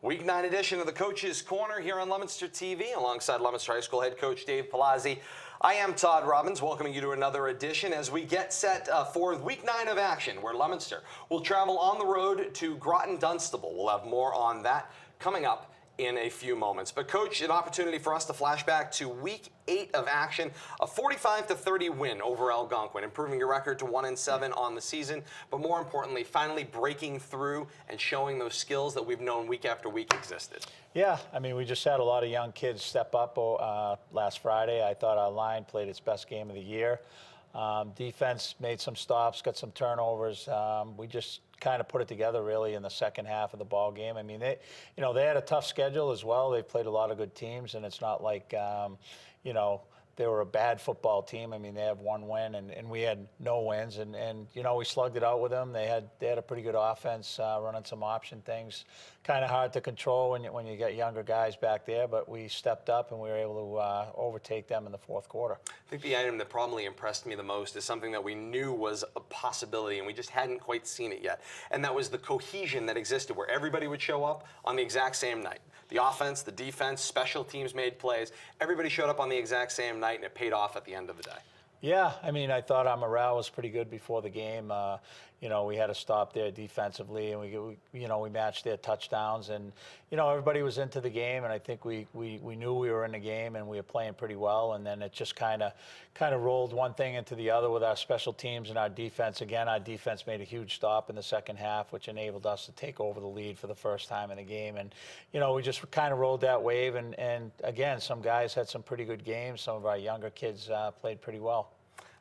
Week 9 edition of the Coach's Corner here on Leominster TV alongside Leominster High School head coach Dave Palazzi. I am Todd Robbins, welcoming you to another edition as we get set for Week 9 of action, where Leominster will travel on the road to Groton Dunstable. We'll have more on that coming up in a few moments. But Coach, an opportunity for us to flash back to Week 8 of action, a 45-30 win over Algonquin, improving your record to 1-7 on the season, but more importantly, finally breaking through and showing those skills that we've known week after week existed. Yeah, I mean, we just had a lot of young kids step up last Friday. I thought our line played its best game of the year. Defense made some stops, got some turnovers. We just kind of put it together really in the second half of the ball game. I mean, they had a tough schedule as well. They played a lot of good teams, and it's not like, they were a bad football team. I mean, they have one win, and we had no wins, and we slugged it out with them. They had a pretty good offense, running some option things. Kind of hard to control when you get younger guys back there, but we stepped up and we were able to overtake them in the fourth quarter. I think the item that probably impressed me the most is something that we knew was a possibility and we just hadn't quite seen it yet, and that was the cohesion that existed where everybody would show up on the exact same night. The offense, the defense, special teams made plays. Everybody showed up on the exact same night, and it paid off at the end of the day. Yeah, I mean, I thought our morale was pretty good before the game. We had to stop there defensively, and we matched their touchdowns, and everybody was into the game, and I think we knew we were in the game, and we were playing pretty well, and then it just kind of rolled one thing into the other with our special teams and our defense. Again, our defense made a huge stop in the second half, which enabled us to take over the lead for the first time in the game, and we just kind of rode that wave, and again, some guys had some pretty good games. Some of our younger kids played pretty well.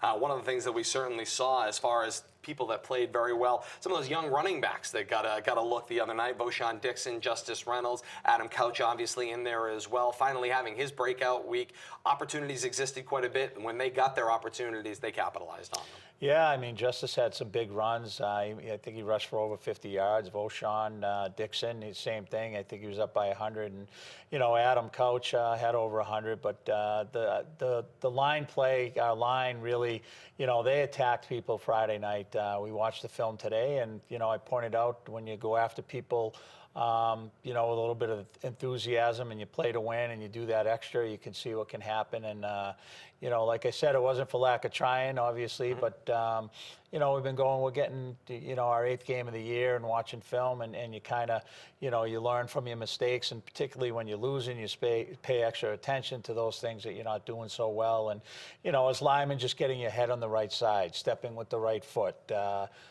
One of the things that we certainly saw as far as people that played very well, some of those young running backs that got a look the other night, Beauchamp Dixon, Justice Reynolds, Adam Couch obviously in there as well, finally having his breakout week. Opportunities existed quite a bit, and when they got their opportunities, they capitalized on them. Yeah, I mean, Justice had some big runs. I think he rushed for over 50 yards. Beauchamp Dixon, same thing. I think he was up by 100. And, Adam Couch had over 100. But the line play, our line really, they attacked people Friday night. We watched the film today, and, I pointed out when you go after people, with a little bit of enthusiasm and you play to win and you do that extra, you can see what can happen. And, like I said, it wasn't for lack of trying, obviously, but, we're getting, our 8th game of the year and watching film, and you kind of, you learn from your mistakes, and particularly when you're losing, you pay extra attention to those things that you're not doing so well. And, as linemen, just getting your head on the right side, stepping with the right foot,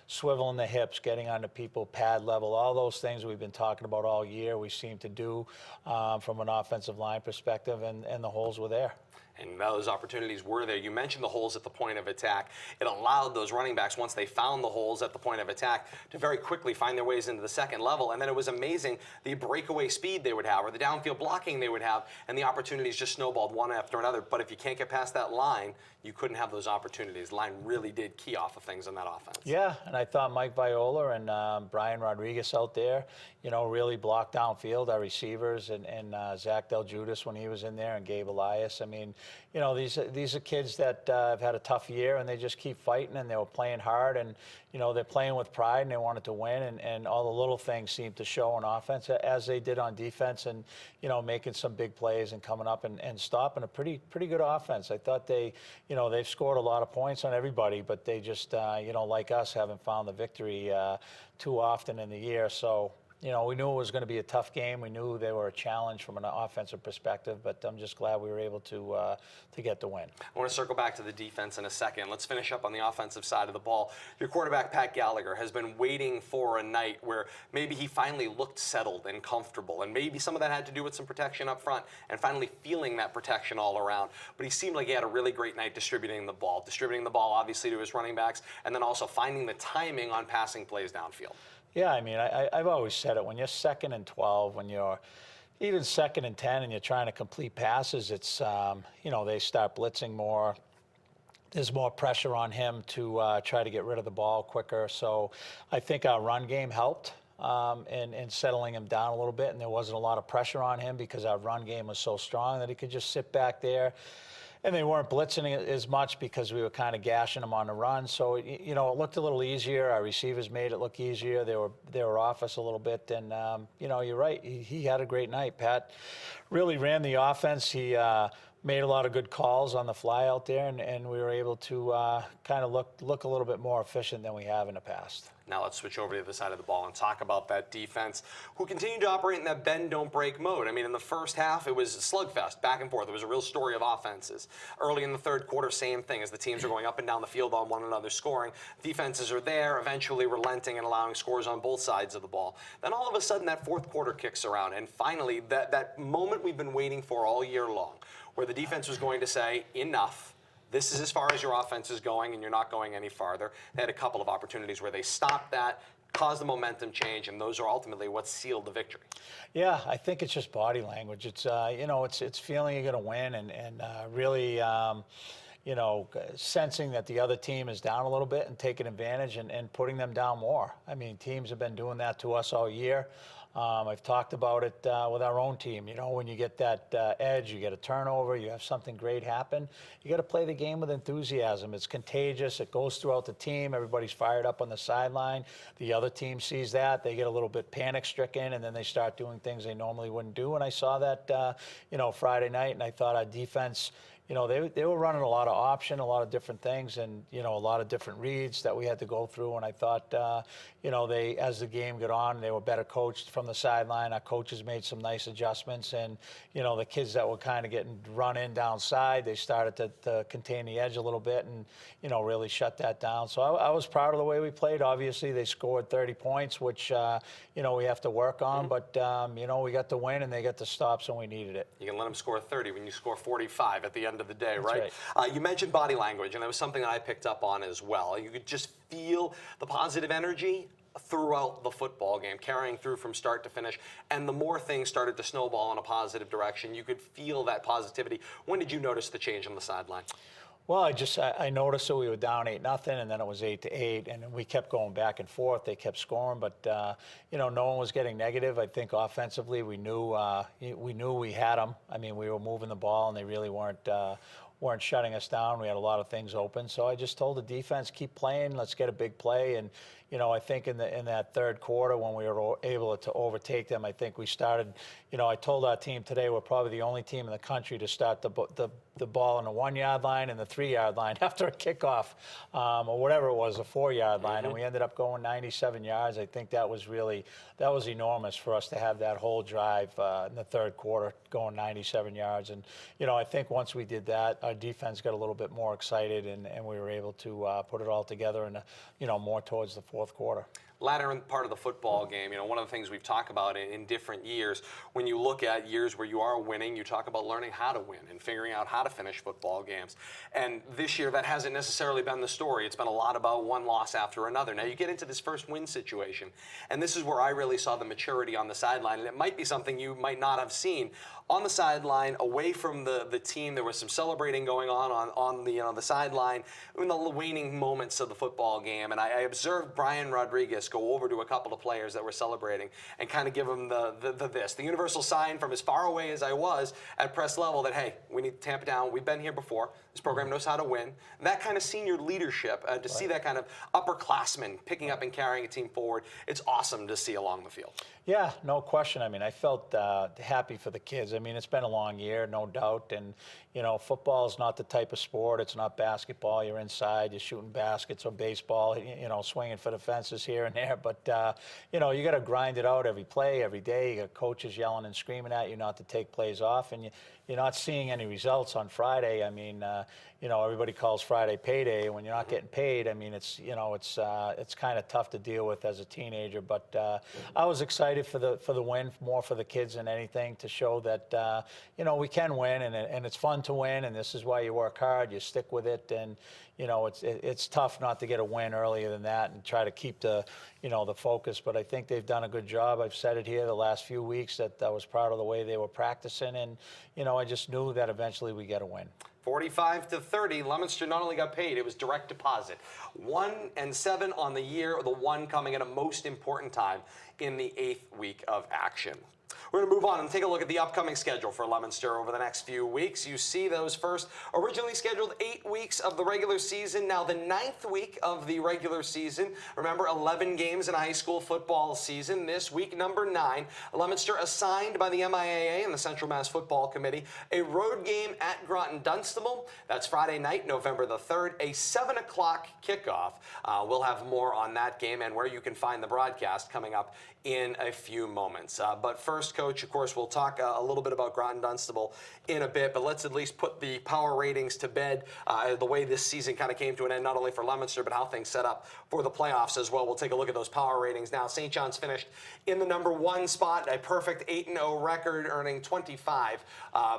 swiveling the hips, getting onto people, pad level, all those things we've been talking about all year, we seem to do from an offensive line perspective, and the holes were there. And those opportunities were there. You mentioned the holes at the point of attack. It allowed those running backs, once they found the holes at the point of attack, to very quickly find their ways into the second level. And then it was amazing the breakaway speed they would have, or the downfield blocking they would have, and the opportunities just snowballed one after another. But if you can't get past that line, you couldn't have those opportunities. The line really did key off of things on that offense. Yeah, and I thought Mike Viola and Brian Rodriguez out there, really blocked downfield, our receivers, and Zach Del Judas when he was in there, and Gabe Elias. I mean, these are kids that have had a tough year, and they just keep fighting, and they were playing hard, and they're playing with pride, and they wanted to win, and all the little things seem to show on offense as they did on defense, and making some big plays and coming up and stopping a pretty good offense. I thought they've scored a lot of points on everybody, but they just like us, haven't found the victory too often in the year. So we knew it was going to be a tough game. We knew they were a challenge from an offensive perspective, but I'm just glad we were able to get the win. I want to circle back to the defense in a second. Let's finish up on the offensive side of the ball. Your quarterback, Pat Gallagher, has been waiting for a night where maybe he finally looked settled and comfortable, and maybe some of that had to do with some protection up front and finally feeling that protection all around. But he seemed like he had a really great night distributing the ball obviously to his running backs, and then also finding the timing on passing plays downfield. Yeah, I mean, I've always said it. When you're 2nd and 12, when you're even 2nd and 10 and you're trying to complete passes, it's, they start blitzing more. There's more pressure on him to try to get rid of the ball quicker. So I think our run game helped in settling him down a little bit, and there wasn't a lot of pressure on him because our run game was so strong that he could just sit back there and they weren't blitzing it as much because we were kind of gashing them on the run. So you know, it looked a little easier. Our receivers made it look easier. They were off us a little bit, and you know, you're right. He had a great night. Pat really ran the offense. He made a lot of good calls on the fly out there, and we were able to kind of look a little bit more efficient than we have in the past. Now let's switch over to the other side of the ball and talk about that defense, who continued to operate in that bend, don't break mode. I mean, in the first half, it was a slugfest, back and forth. It was a real story of offenses. Early in the third quarter, same thing, as the teams are going up and down the field on one another scoring. Defenses are there, eventually relenting and allowing scores on both sides of the ball. Then all of a sudden, that fourth quarter kicks around, and finally, that moment we've been waiting for all year long, where the defense was going to say, enough. This is as far as your offense is going, and you're not going any farther. They had a couple of opportunities where they stopped that, caused the momentum change, and those are ultimately what sealed the victory. Yeah, I think it's just body language. It's you know, it's feeling you're going to win, and really you know, sensing that the other team is down a little bit and taking advantage and putting them down more. I mean, teams have been doing that to us all year. I've talked about it with our own team. You know, when you get that edge, you get a turnover, you have something great happen, you got to play the game with enthusiasm. It's contagious. It goes throughout the team. Everybody's fired up on the sideline. The other team sees that. They get a little bit panic-stricken, and then they start doing things they normally wouldn't do. And I saw that, you know, Friday night, and I thought our defense, you know, they were running a lot of option, a lot of different things, and, you know, a lot of different reads that we had to go through. And I thought, you know, as the game got on, they were better coached from the sideline. Our coaches made some nice adjustments. And, you know, the kids that were kind of getting run in downside, they started to contain the edge a little bit and, you know, really shut that down. So I was proud of the way we played. Obviously, they scored 30 points, which, you know, we have to work on. But, you know, we got the win, and they got the stops when we needed it. You can let them score 30 when you score 45 at the end of the day, That's right? You mentioned body language, and that was something that I picked up on as well. You could just feel the positive energy throughout the football game, carrying through from start to finish. And the more things started to snowball in a positive direction, you could feel that positivity. When did you notice the change on the sideline? Well, I noticed that we were down 8-0, and then it was 8-8, and we kept going back and forth. They kept scoring, but you know, no one was getting negative. I think offensively, we knew we had them. I mean, we were moving the ball, and they really weren't shutting us down. We had a lot of things open. So I just told the defense, keep playing. Let's get a big play. And, you know, I think in that third quarter when we were able to overtake them, I think we started, you know, I told our team today we're probably the only team in the country to start the ball on the 1 yard line and the 3 yard line after a kickoff, or whatever it was, a 4 yard line. And we ended up going 97 yards. I think that was enormous for us to have that whole drive in the third quarter going 97 yards. And, you know, I think once we did that, our defense got a little bit more excited, and we were able to put it all together and, you know, more towards the fourth quarter. Latter part of the football game, you know, one of the things we've talked about in different years, when you look at years where you are winning, you talk about learning how to win and figuring out how to finish football games. And this year, that hasn't necessarily been the story. It's been a lot about one loss after another. Now, you get into this first win situation, and this is where I really saw the maturity on the sideline, and it might be something you might not have seen. On the sideline, away from the team, there was some celebrating going on the, you know, the sideline in the waning moments of the football game, and I observed Brian Rodriguez go over to a couple of players that were celebrating and kind of give them the universal sign from as far away as I was at press level that, hey, we need to tamp it down. We've been here before. This program knows how to win. That kind of senior leadership, to see that kind of upperclassmen picking up and carrying a team forward, it's awesome to see along the field. Yeah, no question. I mean, I felt happy for the kids. I mean, it's been a long year, no doubt. And, you know, football is not the type of sport. It's not basketball. You're inside, you're shooting baskets, or baseball, you know, swinging for the fences here and there. But, you know, you got to grind it out every play, every day. You got coaches yelling and screaming at you not to take plays off. And you're not seeing any results on Friday. I mean, you know, everybody calls Friday payday. When you're not getting paid, I mean, it's, you know, it's kind of tough to deal with as a teenager. But I was excited for the win, more for the kids than anything, to show that you know, we can win, and it's fun to win, and this is why you work hard, you stick with it, and you know, it's tough not to get a win earlier than that and try to keep the, you know, the focus. But I think they've done a good job. I've said it here the last few weeks that I was proud of the way they were practicing, and you know, I just knew that eventually we get a win. 45-30, Leominster not only got paid, it was direct deposit. 1-7 on the year, the one coming at a most important time in the 8th week of action. We're going to move on and take a look at the upcoming schedule for Leominster over the next few weeks. You see those first originally scheduled 8 weeks of the regular season, now the 9th week of the regular season. Remember, 11 games in a high school football season. This week, number 9, Leominster assigned by the MIAA and the Central Mass Football Committee a road game at Groton Dunstable. That's Friday night, November the 3rd, a 7 o'clock kickoff. We'll have more on that game and where you can find the broadcast coming up in a few moments. But first, Coach, of course, we'll talk a little bit about Groton Dunstable in a bit, but let's at least put the power ratings to bed, the way this season kind of came to an end, not only for Leominster, but how things set up for the playoffs as well. We'll take a look at those power ratings now. St. John's finished in the number 1 spot, a perfect 8-0 record, earning 25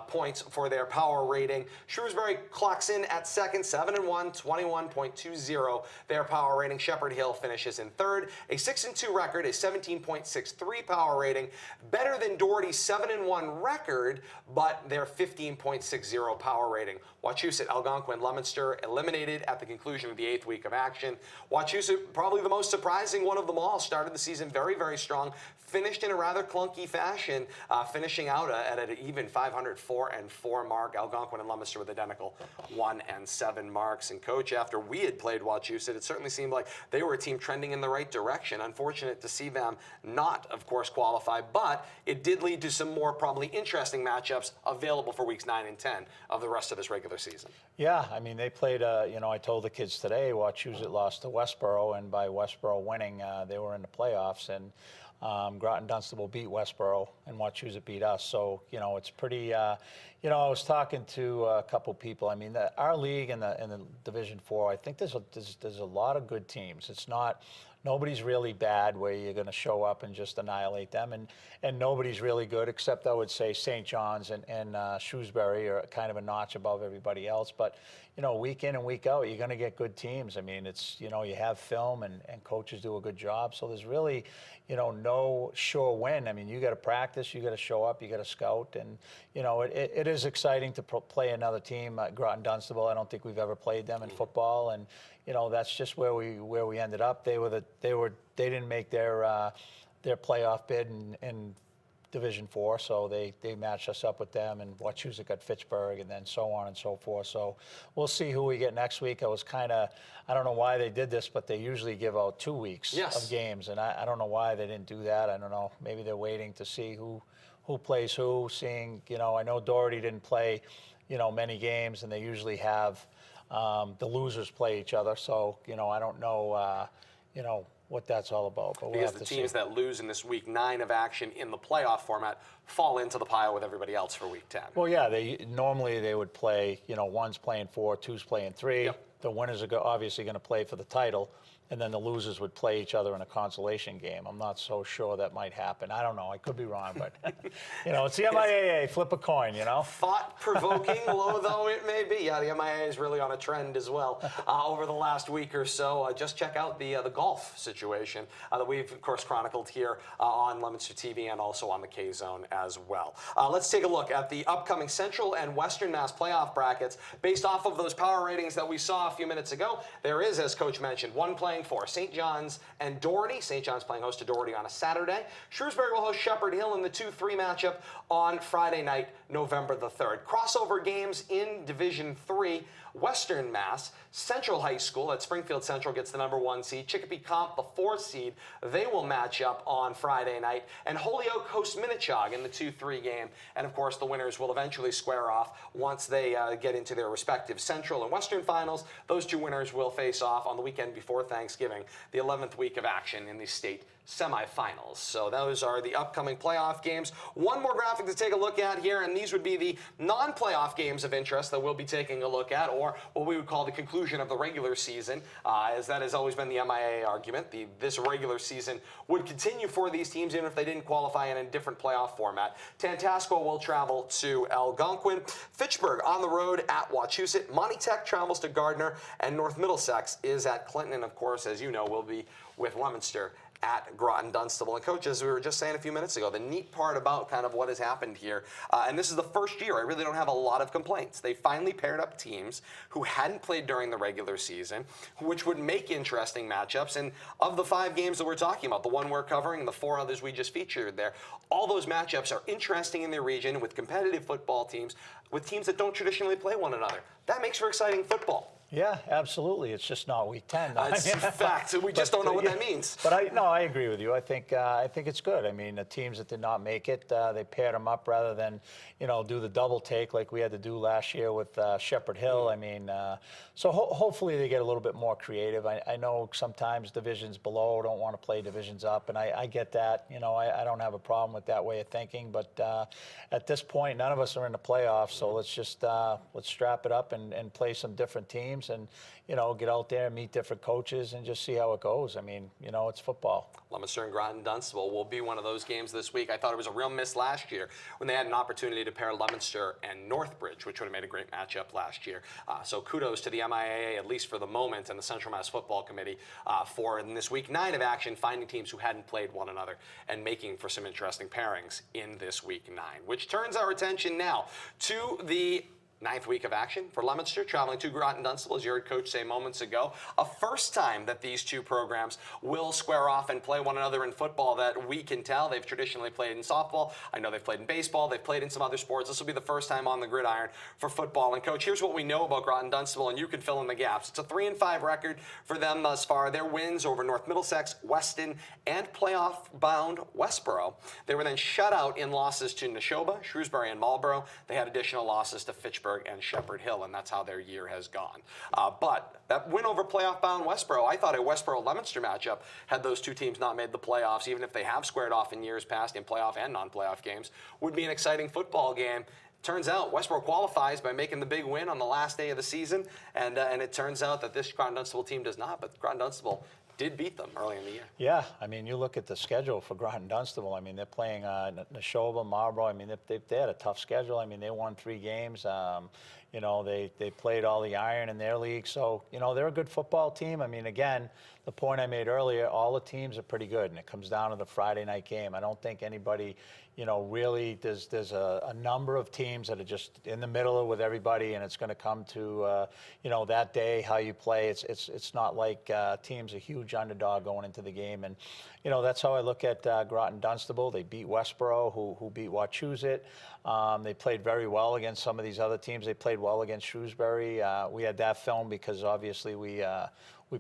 points for their power rating. Shrewsbury clocks in at second, 7-1, 21.20 their power rating. Shepherd Hill finishes in third, a 6-2 record, a 17.63 power rating, better than Doherty's 7-1 record, but their 15.60 power rating. Wachusett, Algonquin, Leominster eliminated at the conclusion of the 8th week of action. Wachusett, probably the most surprising one of them all, started the season very, very strong, finished in a rather clunky fashion, finishing out at an even 504-4 mark. Algonquin and Leominster with identical 1-7 marks. And Coach, after we had played Wachusett, it certainly seemed like they were a team trending in the right direction. Unfortunate to see them not, of course, qualify, but it did lead to some more probably interesting matchups available for weeks 9 and 10 of the rest of this regular season. Yeah, I mean, they played, I told the kids today, Wachusett lost to Westboro, and by Westboro winning, they were in the playoffs, and Groton Dunstable beat Westboro, and Wachusett beat us. So, it's pretty, I was talking to a couple people. I mean, our league in the Division 4, I think there's a lot of good teams. It's not, nobody's really bad where you're going to show up and just annihilate them, and nobody's really good, except I would say St. John's and Shrewsbury are kind of a notch above everybody else. But, week in and week out, you're going to get good teams. I mean, it's, you have film and coaches do a good job. So there's really, no sure win. I mean, you got to practice, you got to show up, you got to scout. And, it is exciting to play another team, Groton Dunstable. I don't think we've ever played them in football. And, that's just where we ended up. They didn't make their playoff bid in Division 4, so they matched us up with them, and Wachusett got Fitchburg, and then so on and so forth. So we'll see who we get next week. I don't know why they did this, but they usually give out 2 weeks of games, and I don't know why they didn't do that. I don't know. Maybe they're waiting to see who plays who, seeing, I know Doherty didn't play, many games, and they usually have the losers play each other. So, I don't know, what that's all about. But we'll because have the to teams see. that lose in this week 9 of action in the playoff format fall into the pile with everybody else for week 10. Well, yeah, normally they would play, one's playing 4, two's playing 3. Yep. The winners are obviously going to play for the title, and then the losers would play each other in a consolation game. I'm not so sure that might happen. I don't know. I could be wrong, but, it's the MIAA. Flip a coin, Thought-provoking, low though it may be. Yeah, the MIAA is really on a trend as well over the last week or so. Just check out the golf situation that we've, of course, chronicled here on Leominster TV and also on the K-Zone as well. Let's take a look at the upcoming Central and Western Mass playoff brackets. Based off of those power ratings that we saw a few minutes ago, there is, as Coach mentioned, one playing for St. John's and Doherty. St. John's playing host to Doherty on a Saturday. Shrewsbury will host Shepherd Hill in the 2-3 matchup on Friday night, November the 3rd. Crossover games in Division 3. Western Mass, Central High School at Springfield Central gets the number 1 seed. Chicopee Comp, the 4th seed. They will match up on Friday night. And Holyoke hosts Minnechaug in the 2-3 game. And of course, the winners will eventually square off once they get into their respective Central and Western finals. Those 2 winners will face off on the weekend before Thanksgiving, the 11th week of action in the state semifinals. So those are the upcoming playoff games. One more graphic to take a look at here, and these would be the non-playoff games of interest that we'll be taking a look at, or what we would call the conclusion of the regular season, as that has always been the MIAA argument. This regular season would continue for these teams even if they didn't qualify in a different playoff format. Tantasco will travel to Algonquin. Fitchburg on the road at Wachusett. Monty Tech travels to Gardner, and North Middlesex is at Clinton. And of course, as you know, will be with Leominster at Groton Dunstable. And Coach, as we were just saying a few minutes ago, the neat part about kind of what has happened here, and this is the first year I really don't have a lot of complaints. They finally paired up teams who hadn't played during the regular season, which would make interesting matchups. And of the 5 games that we're talking about, the one we're covering and the 4 others we just featured there, all those matchups are interesting in their region with competitive football teams, with teams that don't traditionally play one another. That makes for exciting football. Yeah, absolutely. It's just not week 10. It's a fact. We just don't know what that means. But I agree with you. I think it's good. I mean, the teams that did not make it, they paired them up rather than, do the double take like we had to do last year with Shepherd Hill. I mean, so hopefully they get a little bit more creative. I know sometimes divisions below don't want to play divisions up, and I get that. I don't have a problem with that way of thinking. But at this point, none of us are in the playoffs, so let's just let's strap it up and play some different teams. And get out there and meet different coaches and just see how it goes. I mean, it's football. Leominster and Groton Dunstable will be one of those games this week. I thought it was a real miss last year when they had an opportunity to pair Leominster and Northbridge, which would have made a great matchup last year. So kudos to the MIAA, at least for the moment, and the Central Mass Football Committee for, in this week 9 of action, finding teams who hadn't played one another and making for some interesting pairings in this week 9, which turns our attention now to the 9th week of action for Leominster, traveling to Groton Dunstable, as you heard Coach say moments ago. A first time that these two programs will square off and play one another in football that we can tell. They've traditionally played in softball. I know they've played in baseball. They've played in some other sports. This will be the first time on the gridiron for football. And Coach, here's what we know about Groton Dunstable, and you can fill in the gaps. It's a 3-5 record for them thus far. Their wins over North Middlesex, Weston, and playoff-bound Westboro. They were then shut out in losses to Neshoba, Shrewsbury, and Marlborough. They had additional losses to Fitchburg and Shepherd Hill, and that's how their year has gone. But that win over playoff-bound Westboro, I thought a Westboro-Leominster matchup, had those two teams not made the playoffs, even if they have squared off in years past in playoff and non-playoff games, would be an exciting football game. Turns out Westboro qualifies by making the big win on the last day of the season, and it turns out that this Groton Dunstable team does not, but Groton Dunstable did beat them early in the year. Yeah, I mean, you look at the schedule for Groton Dunstable. I mean, they're playing Neshoba, Marlborough. I mean, they had a tough schedule. I mean, they won 3 games. They played all the iron in their league. So, they're a good football team. I mean, again, the point I made earlier, all the teams are pretty good, and it comes down to the Friday night game. I don't think anybody, really, there's a number of teams that are just in the middle with everybody, and it's going to come to, that day, how you play. It's not like teams a huge underdog going into the game. And, that's how I look at Groton Dunstable. They beat Westboro, who beat Wachusett. They played very well against some of these other teams. They played well against Shrewsbury. We had that film because obviously we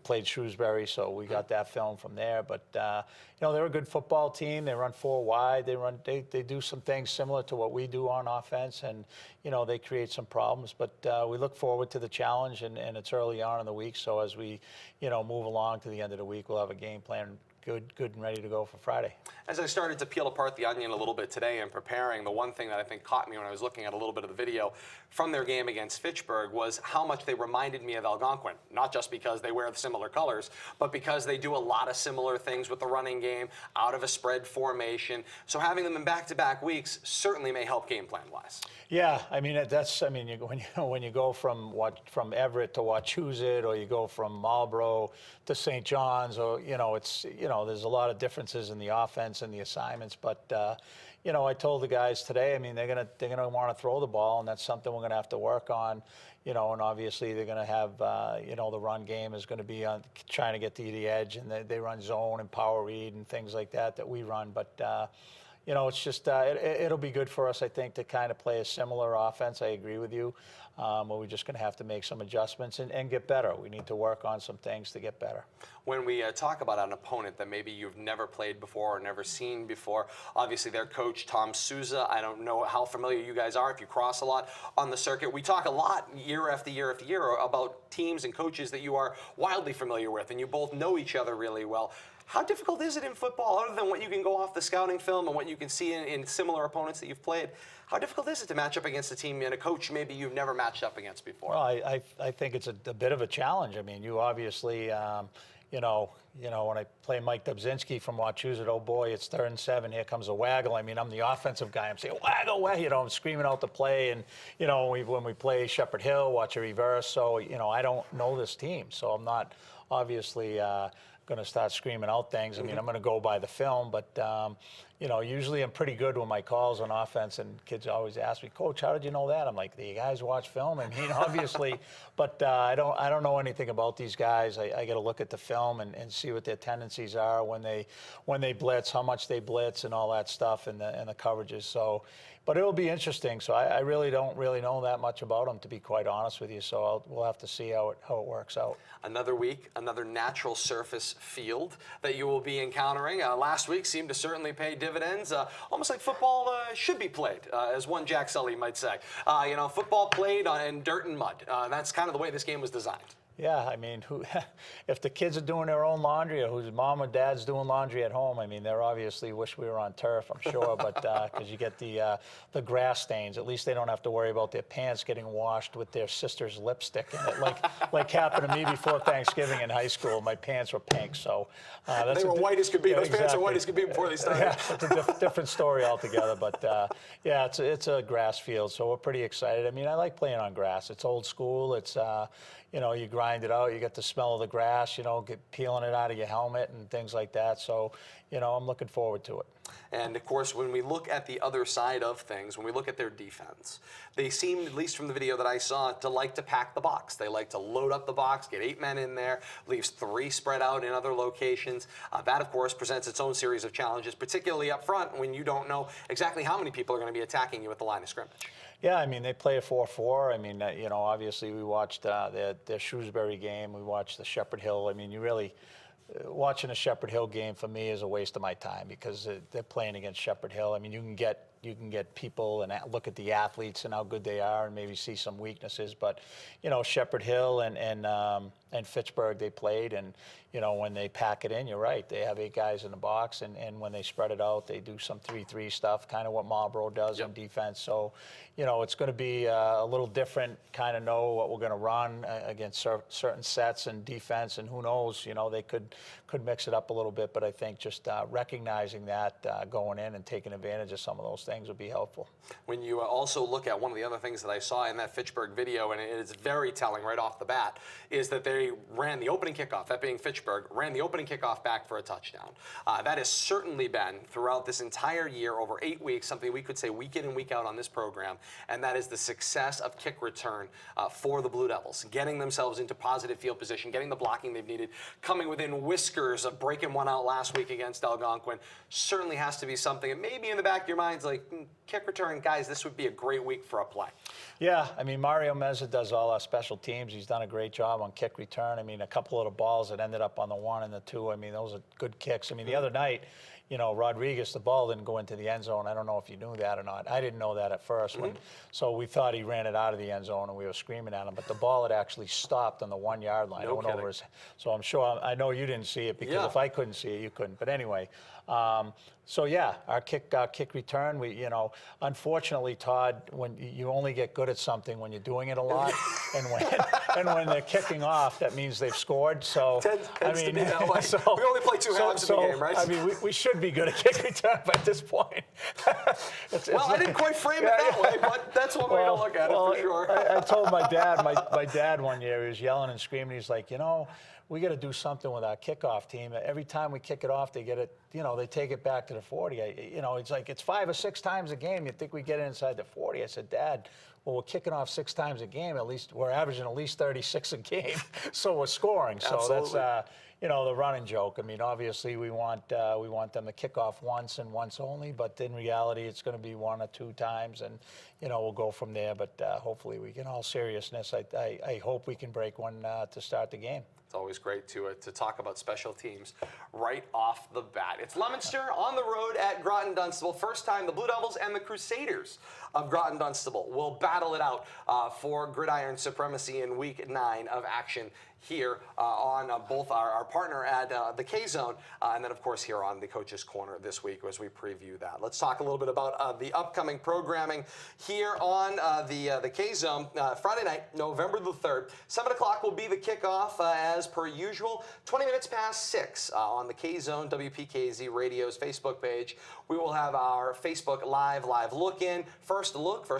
played Shrewsbury, so we got that film from there. But they're a good football team. They run 4 wide. They do some things similar to what we do on offense, and they create some problems. But we look forward to the challenge, and it's early on in the week. So as we move along to the end of the week, we'll have a game plan good and ready to go for Friday. As I started to peel apart the onion a little bit today in preparing, the one thing that I think caught me when I was looking at a little bit of the video from their game against Fitchburg was how much they reminded me of Algonquin. Not just because they wear the similar colors, but because they do a lot of similar things with the running game, out of a spread formation. So having them in back-to-back weeks certainly may help game plan-wise. Yeah, I mean when you go from Everett to Wachusett, or you go from Marlborough to St. John's, or there's a lot of differences in the offense and the assignments. But I told the guys today, I mean, they're gonna want to throw the ball, and that's something we're gonna have to work on. And obviously they're going to have, the run game is going to be on trying to get to the edge, and they run zone and power read and things like that we run. But it's just it'll be good for us, I think, to kind of play a similar offense. I agree with you. But we're just going to have to make some adjustments and get better. We need to work on some things to get better. When we talk about an opponent that maybe you've never played before or never seen before, obviously their coach, Tom Souza, I don't know how familiar you guys are if you cross a lot on the circuit. We talk a lot year after year after year about teams and coaches that you are wildly familiar with, and you both know each other really well. How difficult is it in football, other than what you can go off the scouting film and what you can see in similar opponents that you've played? How difficult is it to match up against a team and a coach maybe you've never matched up against before? Well, I think it's a bit of a challenge. I mean, you obviously, when I play Mike Dubzinski from Wachusett, oh boy, it's 3rd and 7. Here comes a waggle. I mean, I'm the offensive guy. I'm saying waggle, waggle. I'm screaming out the play. And when we play Shepherd Hill, watch a reverse. So I don't know this team, so I'm not obviously going to start screaming out things. I mean, I'm going to go by the film, but usually I'm pretty good with my calls on offense, and kids always ask me, Coach, how did you know that? I'm like, do you guys watch film? I mean, obviously, but I don't know anything about these guys. I got to look at the film and see what their tendencies are when they blitz, how much they blitz, and all that stuff, and the coverages. So, but it'll be interesting. So I really don't know that much about them, to be quite honest with you. So we'll have to see how it works out. Another week, another natural surface field that you will be encountering. Last week seemed to certainly pay dividends, almost like football should be played, as one Jack Sully might say. Football played in dirt and mud. That's kind of the way this game was designed. Yeah, I mean, if the kids are doing their own laundry, or whose mom or dad's doing laundry at home, I mean, they're obviously wish we were on turf, I'm sure, but because you get the grass stains, at least they don't have to worry about their pants getting washed with their sister's lipstick in it, like happened to me before Thanksgiving in high school. My pants were pink, so they were white as could be. Yeah, Those pants are white as could be before they started. Yeah, it's a different story altogether, but yeah, it's a grass field, so we're pretty excited. I mean, I like playing on grass. It's old school. It's you grind it out, you get the smell of the grass, peeling it out of your helmet and things like that. So, I'm looking forward to it. And of course, when we look at the other side of things, when we look at their defense, they seem, at least from the video that I saw, to like to pack the box. They like to load up the box, get 8 men in there, leaves 3 spread out in other locations. That, of course, presents its own series of challenges, particularly up front when you don't know exactly how many people are going to be attacking you at the line of scrimmage. Yeah, I mean, they play a 4-4. I mean, obviously we watched their Shrewsbury game. We watched the Shepherd Hill. I mean, you really, watching a Shepherd Hill game for me is a waste of my time because they're playing against Shepherd Hill. I mean, you can get people and look at the athletes and how good they are and maybe see some weaknesses. But, Shepherd Hill and Fitchburg, they played, and, when they pack it in, you're right. They have 8 guys in the box, and when they spread it out, they do some 3-3 stuff, kind of what Marlboro does in defense. So, it's going to be a little different, kind of know what we're going to run against certain sets and defense, and who knows, they could mix it up a little bit. But I think just recognizing that going in and taking advantage of some of those things would be helpful. When you also look at one of the other things that I saw in that Fitchburg video, and it is very telling right off the bat, is that they ran the opening kickoff, that being Fitchburg, ran the opening kickoff back for a touchdown. That has certainly been, throughout this entire year, over 8 weeks, something we could say week in and week out on this program, and that is the success of kick return for the Blue Devils, getting themselves into positive field position, getting the blocking they've needed, coming within whiskers of breaking one out last week against Algonquin. Certainly has to be something, and maybe in the back of your mind's like, kick return, guys, this would be a great week for a play. Yeah, I mean, Mario Meza does all our special teams. He's done a great job on kick return. I mean, a couple of the balls that ended up on the 1 and the 2, I mean, those are good kicks. I mean, the other night, Rodriguez, the ball didn't go into the end zone. I don't know if you knew that or not. I didn't know that at first. So we thought he ran it out of the end zone, and we were screaming at him. But the ball had actually stopped on the 1 yard line. No went kidding. over his, so I'm sure, I know you didn't see it, because if I couldn't see it, you couldn't. But anyway, so yeah, our kick return, unfortunately, Todd, when you only get good at something when you're doing it a lot, and when they're kicking off, that means they've scored. So tends to be that way. We only play 2 halves of the game, right? I mean, we should be good at kick return at this point. I didn't quite frame it that way, but that's one way to look at it for sure. I told my dad, my dad one year, he was yelling and screaming. He's like, we got to do something with our kickoff team. Every time we kick it off, they get it, they take it back to the 40. It's like it's 5 or 6 times a game. You think we get it inside the 40? I said, Dad, well, we're kicking off 6 times a game. At least we're averaging at least 36 a game, so we're scoring. So Absolutely. that's the running joke. I mean, obviously we want them to kick off once and once only, but in reality, it's going to be 1 or 2 times, and we'll go from there. But hopefully, we can, all seriousness, I hope we can break one to start the game. It's always great to talk about special teams right off the bat. It's Leominster on the road at Groton Dunstable. First time the Blue Devils and the Crusaders of Groton Dunstable will battle it out for gridiron supremacy in week 9 of action here on both our partner at the K-Zone and then, of course, here on the Coach's Corner this week as we preview that. Let's talk a little bit about the upcoming programming here on the K-Zone. Friday night, November the 3rd, 7 o'clock will be the kickoff as per usual. 20 minutes past 6 on the K-Zone WPKZ Radio's Facebook page. We will have our Facebook live look-in. First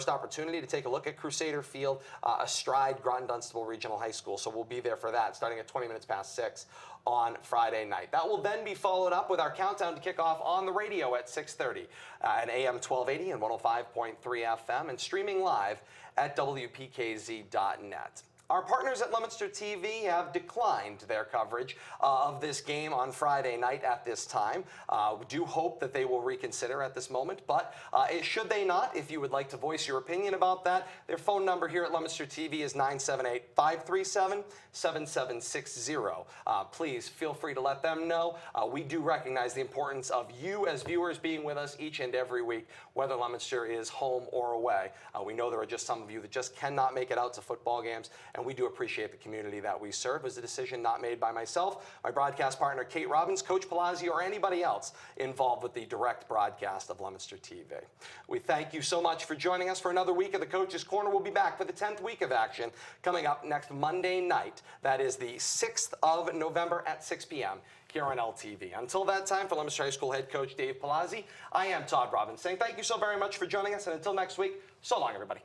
opportunity to take a look at Crusader Field astride Groton Dunstable Regional High School. So we'll be there for for that, starting at 20 minutes past 6 on Friday night. That will then be followed up with our countdown to kickoff on the radio at 6:30 at AM 1280 and 105.3 FM and streaming live at WPKZ.net. Our partners at Leominster TV have declined their coverage of this game on Friday night at this time. We do hope that they will reconsider at this moment, but should they not, if you would like to voice your opinion about that, their phone number here at Leominster TV is 978-537-7760. Please feel free to let them know. We do recognize the importance of you as viewers being with us each and every week, whether Leominster is home or away. We know there are just some of you that just cannot make it out to football games, and we do appreciate the community that we serve. It was a decision not made by myself, my broadcast partner Kate Robbins, Coach Palazzi, or anybody else involved with the direct broadcast of Leominster TV. We thank you so much for joining us for another week of the Coach's Corner. We'll be back for the 10th week of action coming up next Monday night. That is the 6th of November at 6 p.m. here on LTV. Until that time, for Leominster High School head coach Dave Palazzi, I am Todd Robbins saying thank you so very much for joining us, and until next week, so long, everybody.